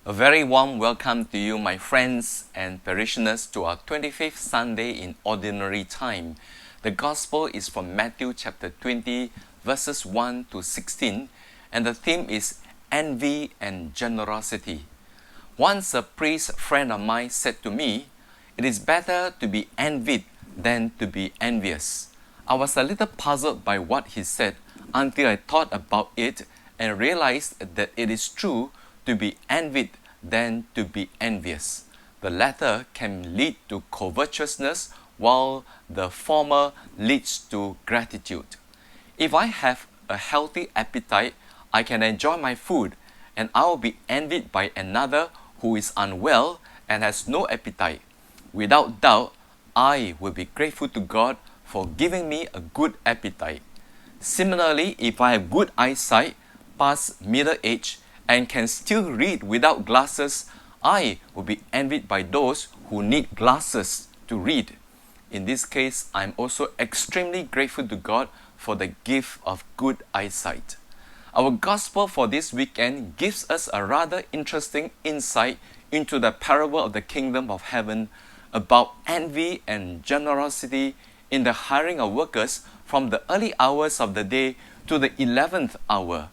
A very warm welcome to you, my friends and parishioners, to our 25th Sunday in Ordinary Time. The Gospel is from Matthew chapter 20, verses 1 to 16, and the theme is Envy and Generosity. Once a priest friend of mine said to me, "It is better to be envied than to be envious." I was a little puzzled by what he said until I thought about it and realized that it is true to be envied than to be envious. The latter can lead to covetousness, while the former leads to gratitude. If I have a healthy appetite, I can enjoy my food, and I will be envied by another who is unwell and has no appetite. Without doubt, I will be grateful to God for giving me a good appetite. Similarly, if I have good eyesight, past middle age, and can still read without glasses, I will be envied by those who need glasses to read. In this case, I am also extremely grateful to God for the gift of good eyesight. Our gospel for this weekend gives us a rather interesting insight into the parable of the kingdom of heaven about envy and generosity in the hiring of workers from the early hours of the day to the 11th hour.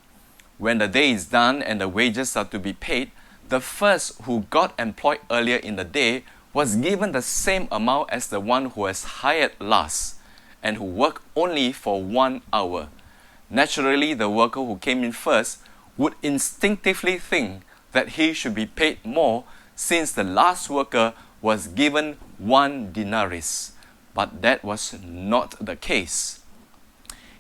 When the day is done and the wages are to be paid, the first who got employed earlier in the day was given the same amount as the one who was hired last and who worked only for 1 hour. Naturally, the worker who came in first would instinctively think that he should be paid more since the last worker was given 1 denarius. But that was not the case.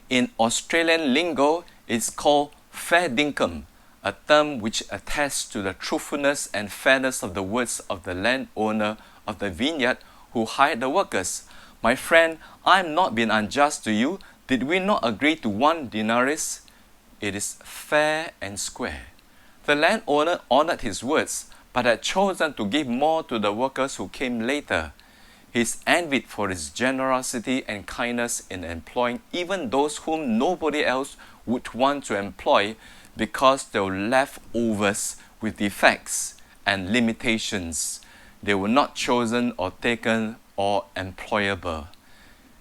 In Australian lingo, it's called fair dinkum, a term which attests to the truthfulness and fairness of the words of the landowner of the vineyard who hired the workers. "My friend, I am not being unjust to you. Did we not agree to 1 denarius? It is fair and square." The landowner honored his words, but had chosen to give more to the workers who came later. He is envied for his generosity and kindness in employing even those whom nobody else would want to employ because they were leftovers with defects and limitations. They were not chosen or taken or employable.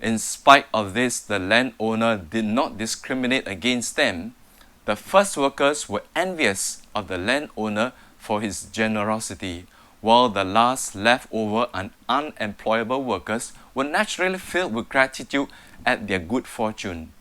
In spite of this, the landowner did not discriminate against them. The first workers were envious of the landowner for his generosity, while the last leftover and unemployable workers were naturally filled with gratitude at their good fortune.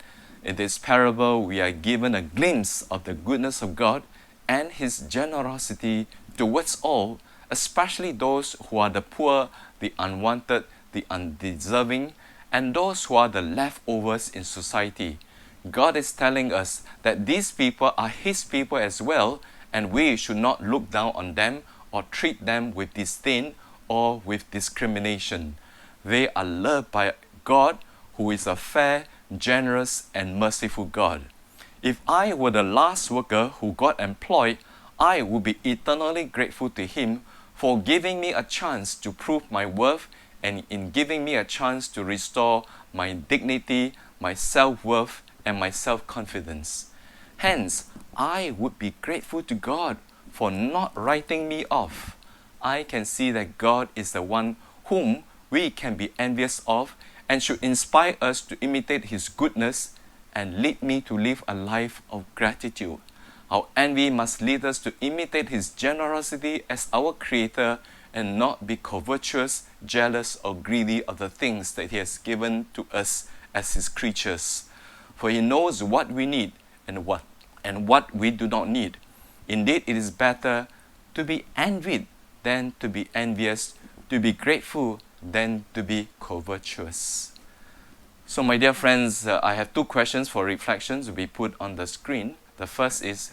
In this parable, we are given a glimpse of the goodness of God and His generosity towards all, especially those who are the poor, the unwanted, the undeserving, and those who are the leftovers in society. God is telling us that these people are His people as well, and we should not look down on them or treat them with disdain or with discrimination. They are loved by God, who is a fair, generous, and merciful God. If I were the last worker who got employed, I would be eternally grateful to Him for giving me a chance to prove my worth and in giving me a chance to restore my dignity, my self-worth, and my self-confidence. Hence, I would be grateful to God for not writing me off. I can see that God is the one whom we can be envious of and should inspire us to imitate His goodness and lead me to live a life of gratitude. Our envy must lead us to imitate His generosity as our Creator and not be covetous, jealous, or greedy of the things that He has given to us as His creatures. For He knows what we need and what we do not need. Indeed, it is better to be envied than to be envious, to be grateful than to be covetous. So my dear friends, I have 2 questions for reflections to be put on the screen. The first is,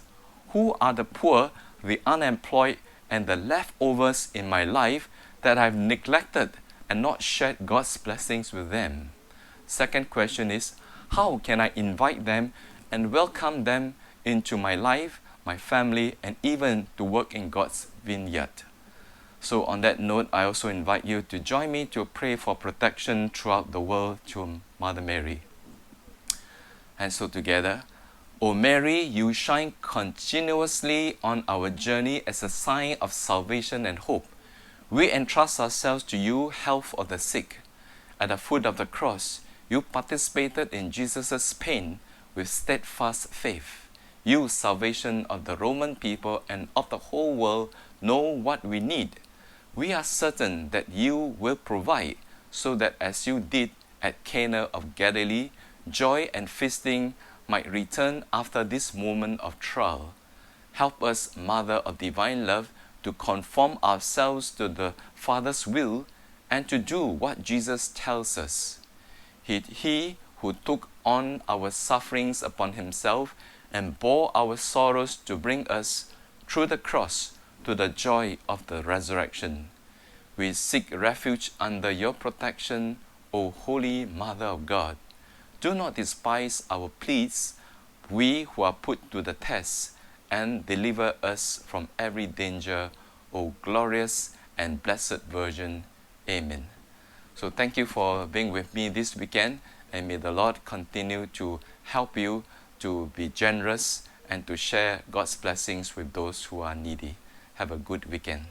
who are the poor, the unemployed, and the leftovers in my life that I've neglected and not shared God's blessings with them? Second question is, how can I invite them and welcome them into my life, my family, and even to work in God's vineyard? So on that note, I also invite you to join me to pray for protection throughout the world to Mother Mary. And so together, O Mary, you shine continuously on our journey as a sign of salvation and hope. We entrust ourselves to you, health of the sick. At the foot of the cross, you participated in Jesus' pain with steadfast faith. You, salvation of the Roman people and of the whole world, know what we need. We are certain that you will provide, so that as you did at Cana of Galilee, joy and feasting might return after this moment of trial. Help us, Mother of Divine Love, to conform ourselves to the Father's will and to do what Jesus tells us. He who took on our sufferings upon himself and bore our sorrows to bring us, through the cross, to the joy of the resurrection. We seek refuge under your protection, O Holy Mother of God. Do not despise our pleas, we who are put to the test, and deliver us from every danger, O glorious and blessed Virgin. Amen. So thank you for being with me this weekend, and may the Lord continue to help you to be generous and to share God's blessings with those who are needy. Have a good weekend.